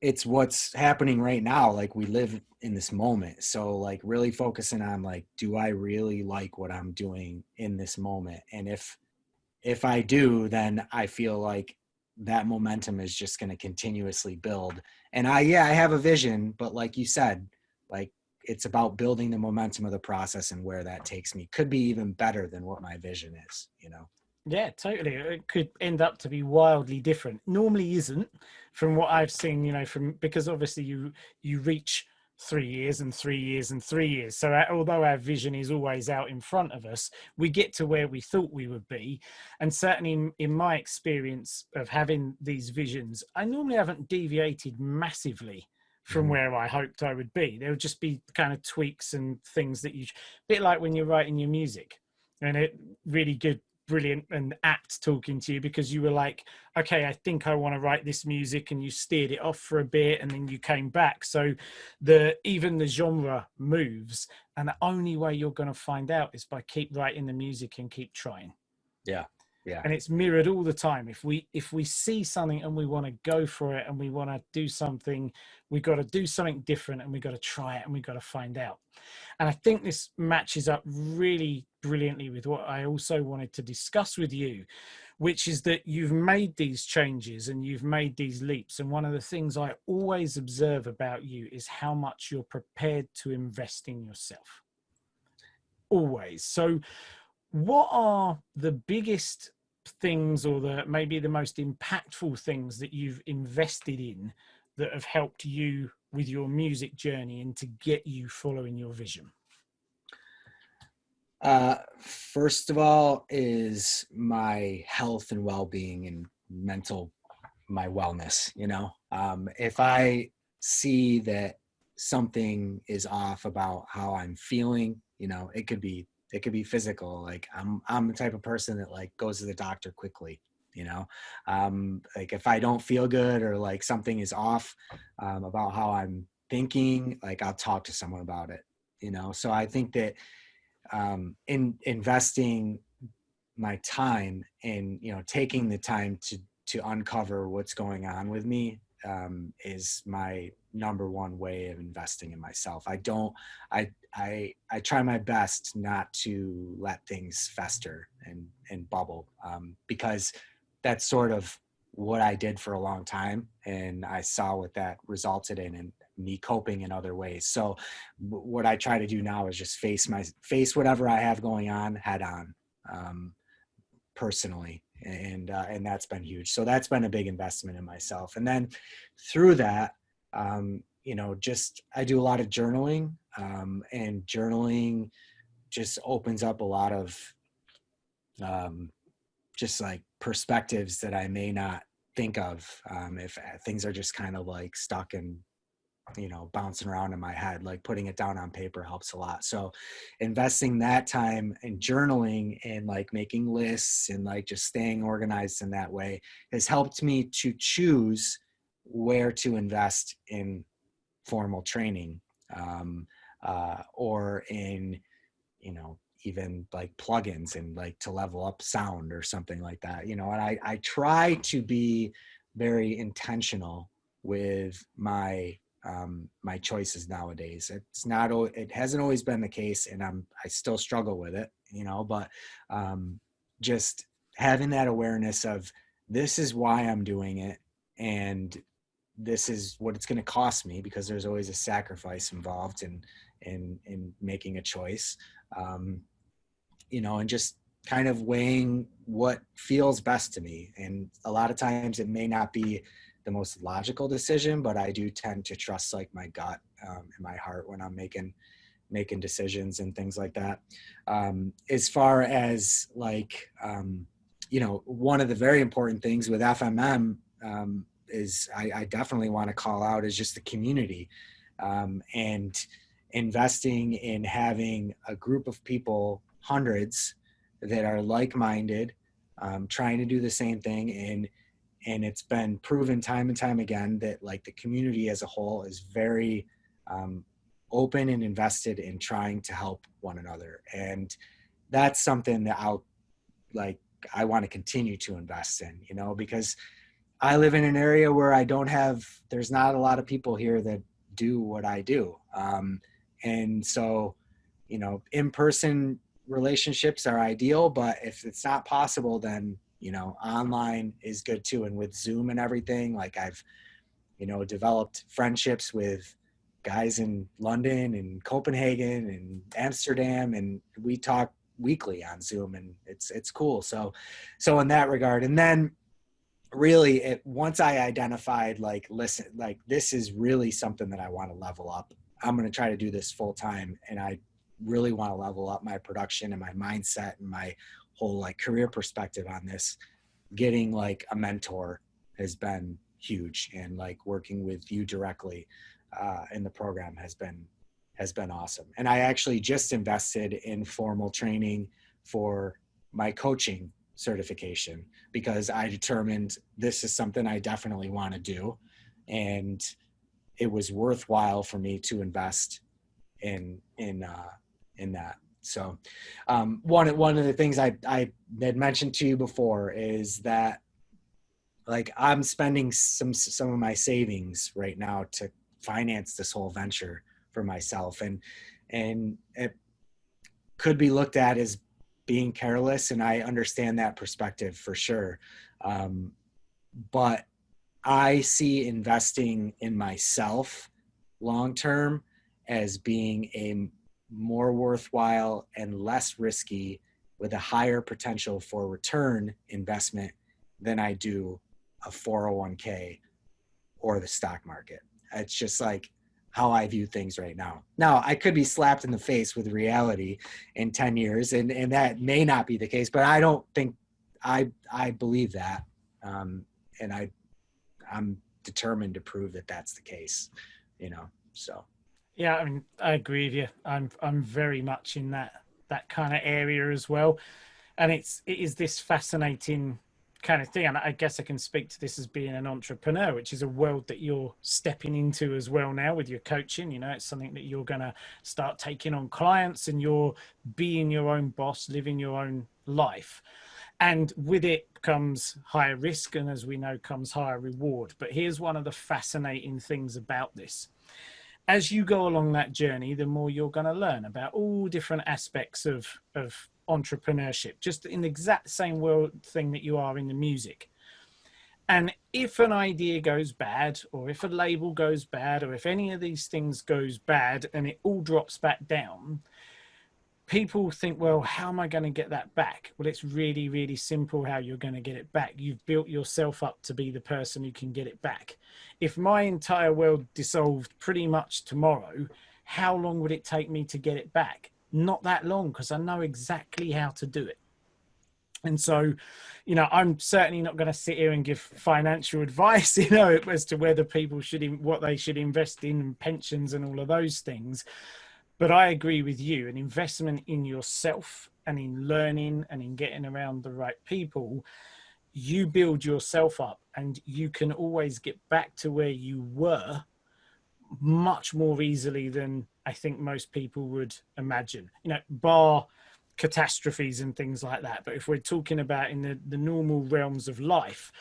it's what's happening right now. Like, we live in this moment. So like, really focusing on like, do I really like what I'm doing in this moment? And if I do, then I feel like that momentum is just going to continuously build. And I have a vision, but like you said, like, it's about building the momentum of the process, and where that takes me could be even better than what my vision is, you know? Yeah, totally. It could end up to be wildly different. Normally isn't, from what I've seen, you know, because obviously you reach 3 years and 3 years and 3 years. So although our vision is always out in front of us, we get to where we thought we would be. And certainly in my experience of having these visions, I normally haven't deviated massively from where I hoped I would be. There would just be kind of tweaks and things that a bit like when you're writing your music, and it really good, brilliant and apt talking to you, because you were like, okay, I think I want to write this music, and you steered it off for a bit and then you came back. So even the genre moves, and the only way you're going to find out is by keep writing the music and keep trying. Yeah. And it's mirrored all the time. If we see something and we want to go for it and we want to do something, we got to do something different, and we got to try it, and we got to find out. And I think this matches up really brilliantly with what I also wanted to discuss with you, which is that you've made these changes and you've made these leaps. And one of the things I always observe about you is how much you're prepared to invest in yourself. Always. So what are the biggest things, or maybe the most impactful things that you've invested in that have helped you with your music journey and to get you following your vision? First of all is my health and well-being and my wellness, you know. If I see that something is off about how I'm feeling, you know, it could be physical. Like, I'm the type of person that like goes to the doctor quickly, you know. Like, if I don't feel good, or like something is off about how I'm thinking, like, I'll talk to someone about it, you know. So I think that in investing my time and, you know, taking the time to uncover what's going on with me is my number one way of investing in myself. I try my best not to let things fester and bubble, because that's sort of what I did for a long time, and I saw what that resulted in, and me coping in other ways. So what I try to do now is just face whatever I have going on head on, personally. And that's been huge. So that's been a big investment in myself. And then through that, you know, just I do a lot of journaling, and journaling just opens up a lot of um, just like perspectives that I may not think of if things are just kind of like stuck and, you know, bouncing around in my head. Like putting it down on paper helps a lot. So investing that time in journaling and like making lists and like just staying organized in that way has helped me to choose where to invest in formal training, or in, you know, even like plugins and like to level up sound or something like that, you know. And I try to be very intentional with my choices nowadays. It's not, it hasn't always been the case, and I still struggle with it, you know, but just having that awareness of this is why I'm doing it, and this is what it's going to cost me, because there's always a sacrifice involved in making a choice, you know, and just kind of weighing what feels best to me. And a lot of times it may not be the most logical decision, but I do tend to trust like my gut, and my heart when I'm making decisions and things like that. As far as like, you know, one of the very important things with FMM, is I definitely want to call out is just the community, and investing in having a group of people, hundreds, that are like-minded, trying to do the same thing. And it's been proven time and time again that like the community as a whole is very open and invested in trying to help one another. And that's something that I want to continue to invest in, you know, because I live in an area where there's not a lot of people here that do what I do. And so, you know, in-person relationships are ideal, but if it's not possible, then, you know, online is good too. And with Zoom and everything, like I've, you know, developed friendships with guys in London and Copenhagen and Amsterdam, and we talk weekly on Zoom, and it's cool. So in that regard, and then really once I identified like, listen, like this is really something that I want to level up. I'm going to try to do this full time, and I really want to level up my production and my mindset and my whole like career perspective on this. Getting like a mentor has been huge, and like working with you directly in the program has been awesome. And I actually just invested in formal training for my coaching certification, because I determined this is something I definitely want to do, and it was worthwhile for me to invest in that. So one of the things I had mentioned to you before is that like I'm spending some of my savings right now to finance this whole venture for myself, and it could be looked at as being careless, and I understand that perspective for sure. But I see investing in myself long term as being a more worthwhile and less risky, with a higher potential for return investment than I do a 401k or the stock market. It's just like how I view things right now. Now, I could be slapped in the face with reality in 10 years, and that may not be the case, but I don't think I believe that. And I'm determined to prove that that's the case, you know, so. Yeah, I mean, I agree with you. I'm very much in that kind of area as well, and it is this fascinating kind of thing. And I guess I can speak to this as being an entrepreneur, which is a world that you're stepping into as well now with your coaching. You know, it's something that you're going to start taking on clients, and you're being your own boss, living your own life. And with it comes higher risk, and as we know, comes higher reward. But here's one of the fascinating things about this. As you go along that journey, the more you're going to learn about all different aspects of entrepreneurship, just in the exact same world thing that you are in the music. And if an idea goes bad, or if a label goes bad, or if any of these things goes bad and it all drops back down, people think, well, how am I going to get that back? Well, it's really, really simple how you're going to get it back. You've built yourself up to be the person who can get it back. If my entire world dissolved pretty much tomorrow, how long would it take me to get it back? Not that long, because I know exactly how to do it. And so, you know, I'm certainly not going to sit here and give financial advice, you know, as to whether people should, what they should invest in, pensions and all of those things. But I agree with you, an investment in yourself and in learning and in getting around the right people, you build yourself up and you can always get back to where you were much more easily than I think most people would imagine, you know, bar catastrophes and things like that. But if we're talking about in the normal realms of life,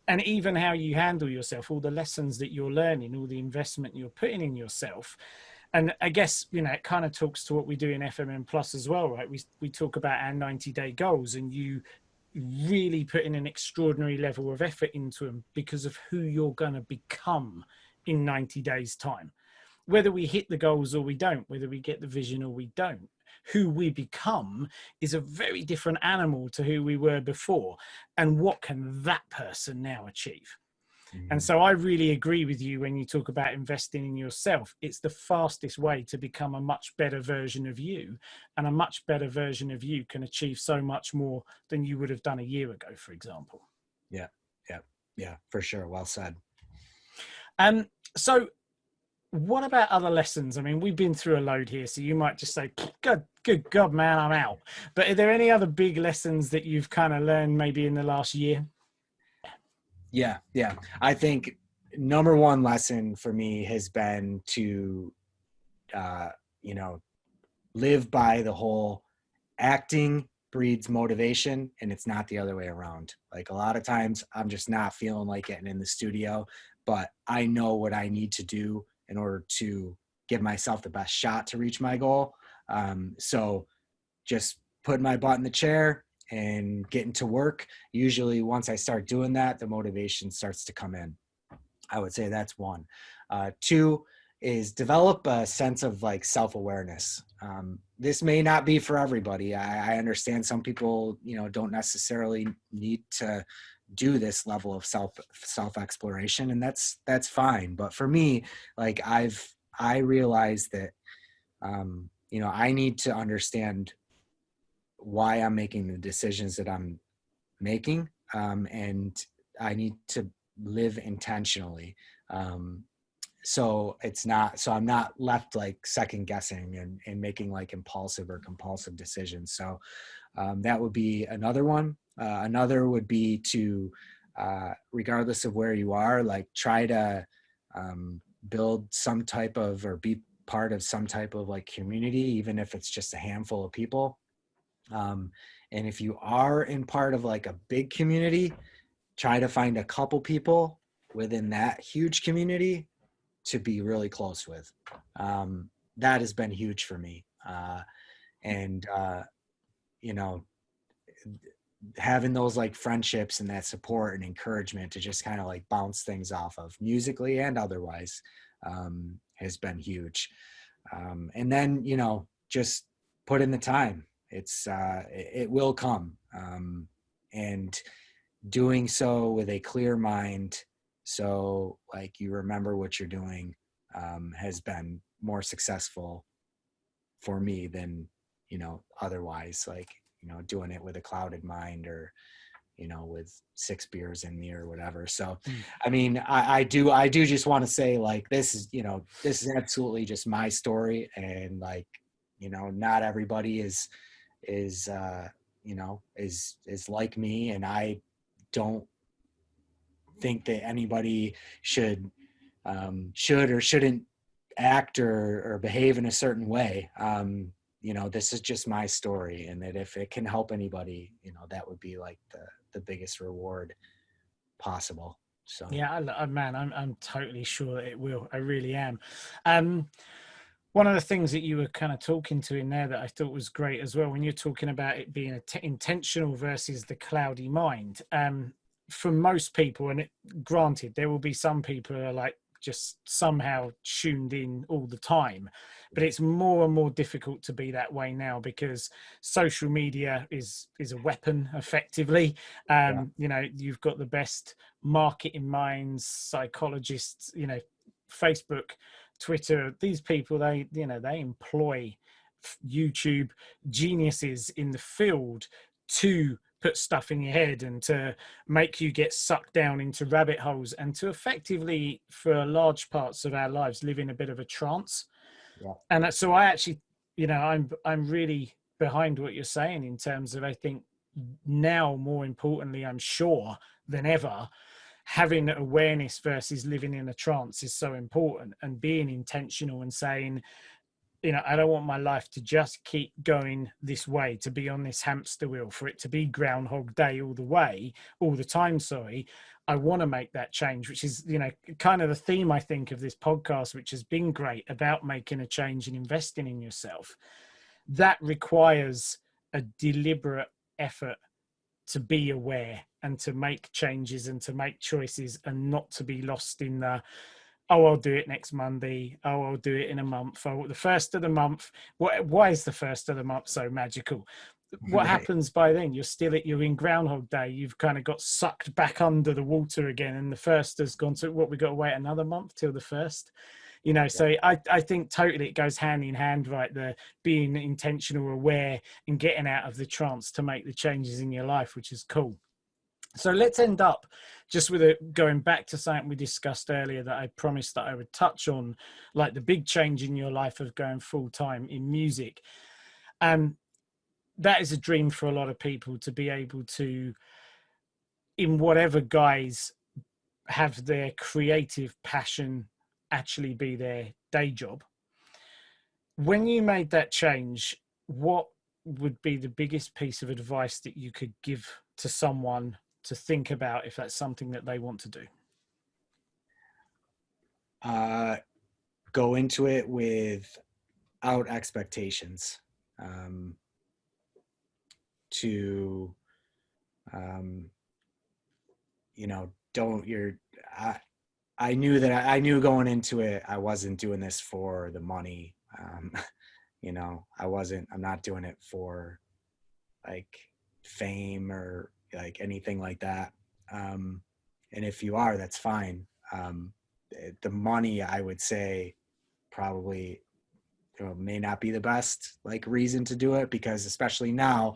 and even how you handle yourself, all the lessons that you're learning, all the investment you're putting in yourself. And I guess, you know, it kind of talks to what we do in FMM Plus as well, right? We talk about our 90-day goals, and you really put in an extraordinary level of effort into them because of who you're going to become in 90 days time. Whether we hit the goals or we don't, whether we get the vision or we don't, who we become is a very different animal to who we were before. And what can that person now achieve? And so I really agree with you when you talk about investing in yourself. It's the fastest way to become a much better version of you, and a much better version of you can achieve so much more than you would have done a year ago, for example. Yeah, for sure. Well said. So what about other lessons? I mean, we've been through a load here, so you might just say, good God, man, I'm out. But are there any other big lessons that you've kind of learned maybe in the last year? Yeah. I think number one lesson for me has been to, you know, live by the whole acting breeds motivation, and it's not the other way around. Like a lot of times I'm just not feeling like getting in the studio, but I know what I need to do in order to give myself the best shot to reach my goal. So just putting my butt in the chair and getting to work. Usually once I start doing that, the motivation starts to come in. I would say that's one. Two is develop a sense of like self-awareness. This may not be for everybody. I understand some people, you know, don't necessarily need to do this level of self-exploration, and that's fine. But for me, like I realized that, you know, I need to understand why I'm making the decisions that I'm making. And I need to live intentionally. So I'm not left like second guessing and making like impulsive or compulsive decisions. So that would be another one. Another would be to, regardless of where you are, like try to build some type of, or be part of some type of like community, even if it's just a handful of people. And if you are in part of like a big community, try to find a couple people within that huge community to be really close with. That has been huge for me. And you know, having those like friendships and that support and encouragement to just kind of like bounce things off of musically and otherwise, has been huge. And then, you know, just put in the time. It will come. And doing so with a clear mind, so like you remember what you're doing, has been more successful for me than, you know, otherwise, like, you know, doing it with a clouded mind, or, you know, with 6 beers in me or whatever. So, I mean, I do just want to say, like, this is, you know, this is absolutely just my story. And like, you know, not everybody is you know, is like me. And I don't think that anybody should or shouldn't act or behave in a certain way. You know, this is just my story, and that if it can help anybody, you know, that would be like the biggest reward possible. So Yeah, man, I'm totally sure it will. I really am. One of the things that you were kind of talking to in there that I thought was great as well, when you're talking about it being intentional versus the cloudy mind. For most people, and granted, there will be some people who are like just somehow tuned in all the time. But it's more and more difficult to be that way now, because social media is a weapon, effectively. Yeah. You know, you've got the best marketing minds, psychologists, you know, Facebook, Twitter, these people, they, you know, they employ YouTube geniuses in the field to put stuff in your head and to make you get sucked down into rabbit holes, and to effectively, for large parts of our lives, live in a bit of a trance. Yeah. And so I actually, you know, I'm really behind what you're saying, in terms of, I think now, more importantly, I'm sure than ever, having awareness versus living in a trance is so important, and being intentional and saying, you know, I don't want my life to just keep going this way, to be on this hamster wheel, for it to be Groundhog Day all the way, all the time. Sorry. I want to make that change, which is, you know, kind of the theme, I think, of this podcast, which has been great, about making a change and investing in yourself. That requires a deliberate effort to be aware and to make changes and to make choices, and not to be lost in the, oh, I'll do it next Monday. Oh, I'll do it in a month. Oh, the first of the month. Why is the first of the month so magical? What Right. happens by then? You're in Groundhog Day. You've kind of got sucked back under the water again, and the first has gone to what, we got to wait another month till the first. You know, Yeah. so I think totally it goes hand in hand, right? The being intentional, aware, and getting out of the trance to make the changes in your life, which is cool. So let's end up just with going back to something we discussed earlier that I promised that I would touch on, like the big change in your life of going full time in music. That is a dream for a lot of people, to be able to, in whatever guise, have their creative passion actually be their day job. When you made that change, what would be the biggest piece of advice that you could give to someone to think about, if that's something that they want to do? Go into it without expectations. Um, to you know, don't you're I knew that I knew going into it, I wasn't doing this for the money. You know, I'm not doing it for like fame or like anything like that. And if you are, that's fine. The money, I would say, probably, you know, may not be the best like reason to do it, because especially now,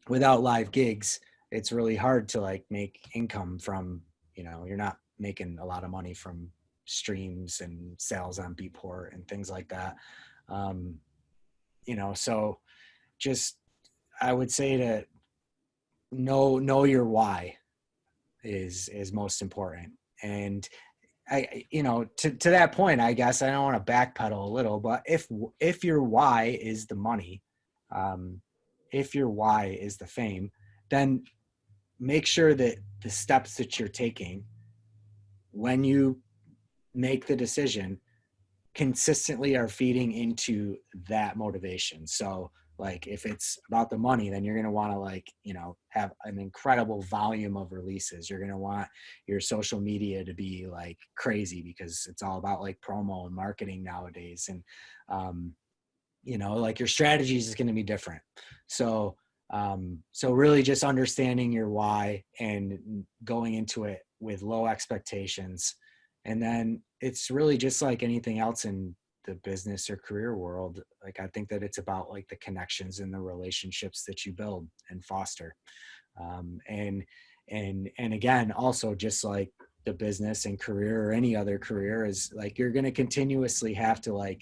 without live gigs, it's really hard to like make income from, you know, you're not making a lot of money from streams and sales on Beatport and things like that. You know, so just, I would say to know your why is most important. And I, you know, to that point, I guess I don't want to backpedal a little, but if your why is the money, if your why is the fame, then make sure that the steps that you're taking when you make the decision consistently are feeding into that motivation. So like if it's about the money, then you're going to want to, like, you know, have an incredible volume of releases. You're going to want your social media to be like crazy, because it's all about like promo and marketing nowadays. And, you know, like your strategies is going to be different. So, so really just understanding your why and going into it with low expectations. And then it's really just like anything else in the business or career world. Like, I think that it's about like the connections and the relationships that you build and foster. And again, also just like the business and career or any other career is like, you're going to continuously have to like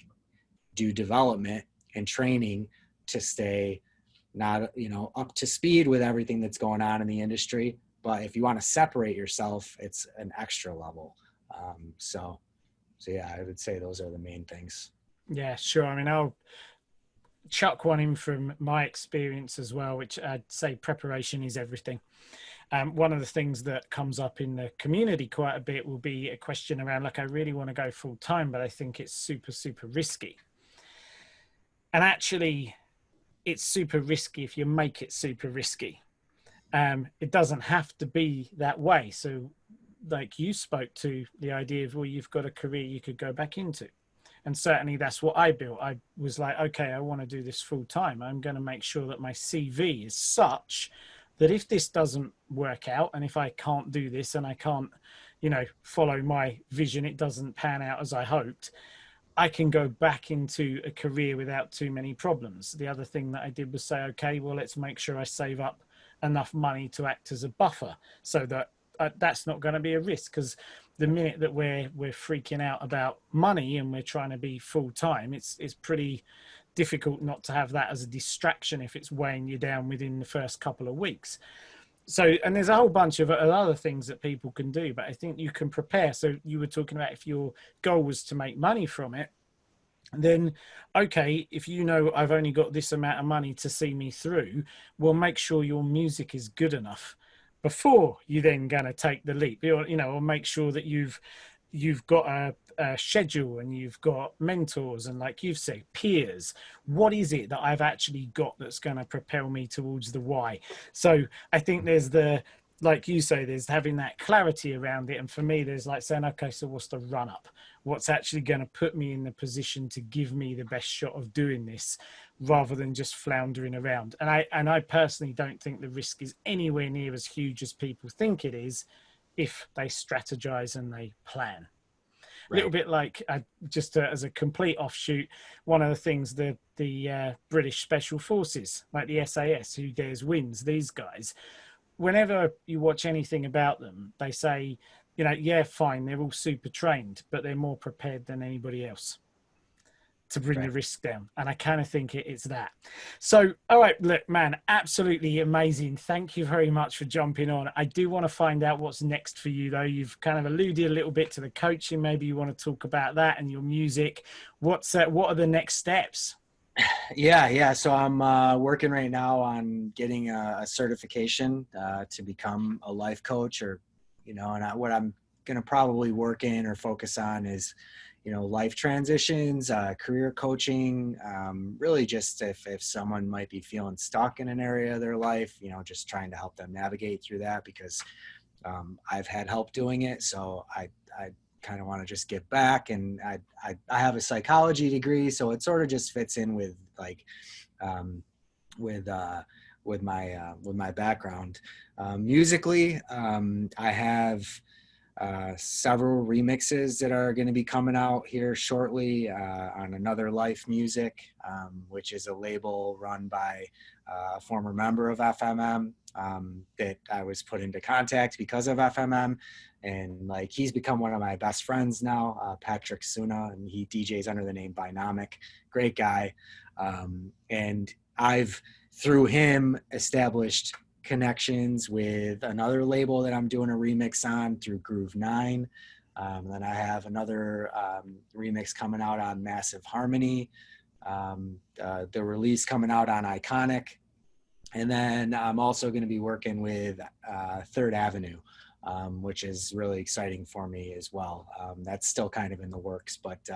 do development and training to stay not, you know, up to speed with everything that's going on in the industry. But if you want to separate yourself, it's an extra level. So yeah, I would say those are the main things. Yeah, sure. I mean, I'll chuck one in from my experience as well, which I'd say preparation is everything. One of the things that comes up in the community quite a bit will be a question around, like, I really want to go full time, but I think it's super, super risky. And actually, it's super risky if you make it super risky. It doesn't have to be that way. So like you spoke to the idea of, well, you've got a career you could go back into. And certainly that's what I built. I was like, okay, I want to do this full time. I'm going to make sure that my CV is such that if this doesn't work out, and if I can't do this and I can't, you know, follow my vision, it doesn't pan out as I hoped, I can go back into a career without too many problems. The other thing that I did was say, okay, well, let's make sure I save up enough money to act as a buffer, so that that's not going to be a risk. Because the minute that we're freaking out about money and we're trying to be full time, it's pretty difficult not to have that as a distraction if it's weighing you down within the first couple of weeks. So, and there's a whole bunch of other things that people can do, but I think you can prepare. So you were talking about if your goal was to make money from it, then okay, if you know I've only got this amount of money to see me through, well, make sure your music is good enough before you then gonna take the leap, you know, or make sure that you've got a schedule and you've got mentors and, like you've said, peers. What is it that I've actually got that's going to propel me towards the why? So I think there's the, like you say, there's having that clarity around it. And for me, there's like saying, okay, so what's the run up? What's actually going to put me in the position to give me the best shot of doing this, rather than just floundering around? And I personally don't think the risk is anywhere near as huge as people think it is, if they strategize and they plan. A little bit like, just as a complete offshoot, one of the things the British Special Forces, like the SAS, who dares wins, these guys, whenever you watch anything about them, they say, you know, yeah, fine, they're all super trained, but they're more prepared than anybody else to bring the risk down. And I kind of think it's that. So, all right, look, man, absolutely amazing. Thank you very much for jumping on. I do want to find out what's next for you, though. You've kind of alluded a little bit to the coaching. Maybe you want to talk about that and your music. What are the next steps? Yeah. So I'm working right now on getting a certification to become a life coach, or, you know, and what I'm going to probably work in or focus on is, you know, life transitions, career coaching, really just if someone might be feeling stuck in an area of their life, you know, just trying to help them navigate through that, because I've had help doing it. So I kind of want to just give back. And I have a psychology degree, so it sort of just fits in with like, with my background. Musically, I have several remixes that are going to be coming out here shortly on Another Life Music, which is a label run by a former member of FMM that I was put into contact because of FMM. And like, he's become one of my best friends now, Patrick Suna, and he DJs under the name Binomic. Great guy. And I've, through him, established connections with another label that I'm doing a remix on through Groove 9. Then I have another remix coming out on Massive Harmony, the release coming out on Iconic. And then I'm also going to be working with Third Avenue, which is really exciting for me as well. That's still kind of in the works, but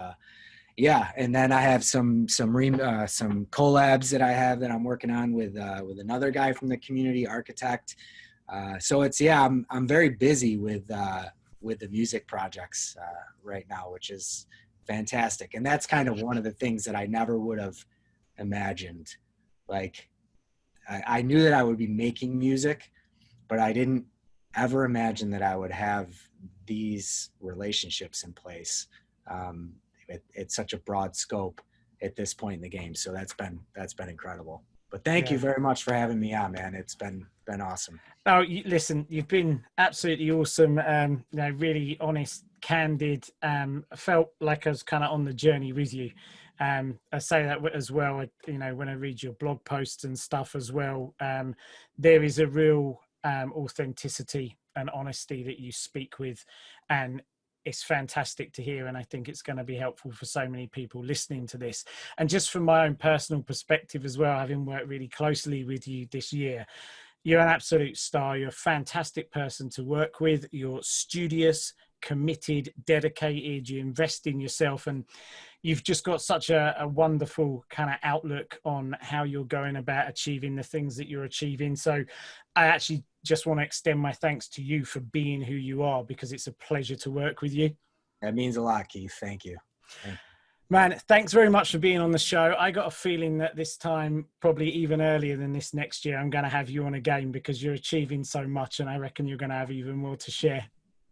yeah. And then I have some collabs that I have that I'm working on with another guy from the community, Architect. So it's, yeah, I'm very busy with the music projects right now, which is fantastic. And that's kind of one of the things that I never would have imagined. Like, I knew that I would be making music, but I didn't ever imagine that I would have these relationships in place. It's such a broad scope at this point in the game. So that's been incredible. But thank you very much for having me on, man. It's been awesome. Oh, listen, you've been absolutely awesome. You know, really honest, candid. Felt like I was kind of on the journey with you. I say that as well, you know, when I read your blog posts and stuff as well, there is a real authenticity and honesty that you speak with, and it's fantastic to hear. And I think it's going to be helpful for so many people listening to this. And just from my own personal perspective as well, having worked really closely with you this year, you're an absolute star. You're a fantastic person to work with. You're studious, committed, dedicated. You invest in yourself. And you've just got such a wonderful kind of outlook on how you're going about achieving the things that you're achieving. So I actually just want to extend my thanks to you for being who you are, because it's a pleasure to work with you. That means a lot, Keith. Thank you. Thank you. Man, thanks very much for being on the show. I got a feeling that this time, probably even earlier than this next year, I'm going to have you on again, because you're achieving so much, and I reckon you're going to have even more to share.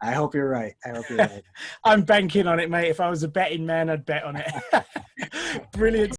I hope you're right. I hope you're right. I'm banking on it, mate. If I was a betting man, I'd bet on it. Brilliant.